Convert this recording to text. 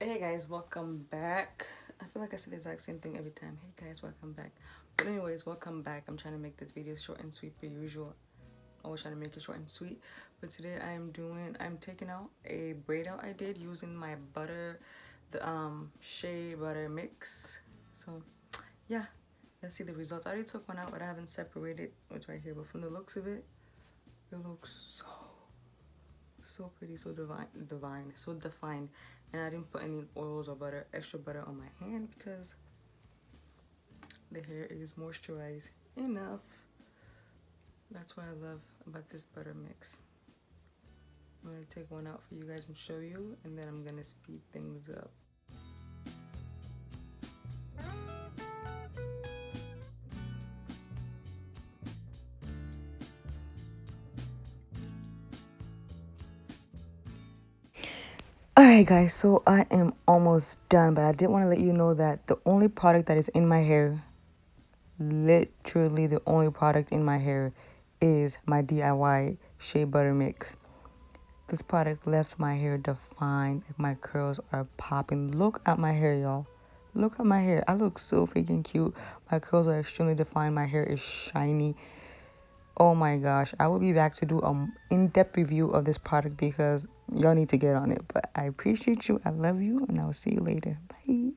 Hey guys, welcome back. I feel like I say the exact same thing every time. Hey guys, welcome back. But anyways, welcome back. I'm trying to make this video short and sweet per usual. Always trying to make it short and sweet. But today I'm taking out a braid out I did using my butter, the Shea butter mix. So yeah, let's see the results. I already took one out, but I haven't separated what's right here. But from the looks of it, it looks so pretty, so divine, so defined. And I didn't put any oils or extra butter on my hand because the hair is moisturized enough. That's what I love about this butter mix. I'm gonna take one out for you guys and show you, and then I'm gonna speed things up. Alright guys, so I am almost done, but I did want to let you know that the only product that is in my hair, literally the only product in my hair, is my DIY Shea Butter Mix. This product left my hair defined. Like my curls are popping. Look at my hair, y'all. Look at my hair. I look so freaking cute. My curls are extremely defined. My hair is shiny. Oh my gosh. I will be back to do an in-depth review of this product because y'all need to get on it. But I appreciate you. I love you. And I will see you later. Bye.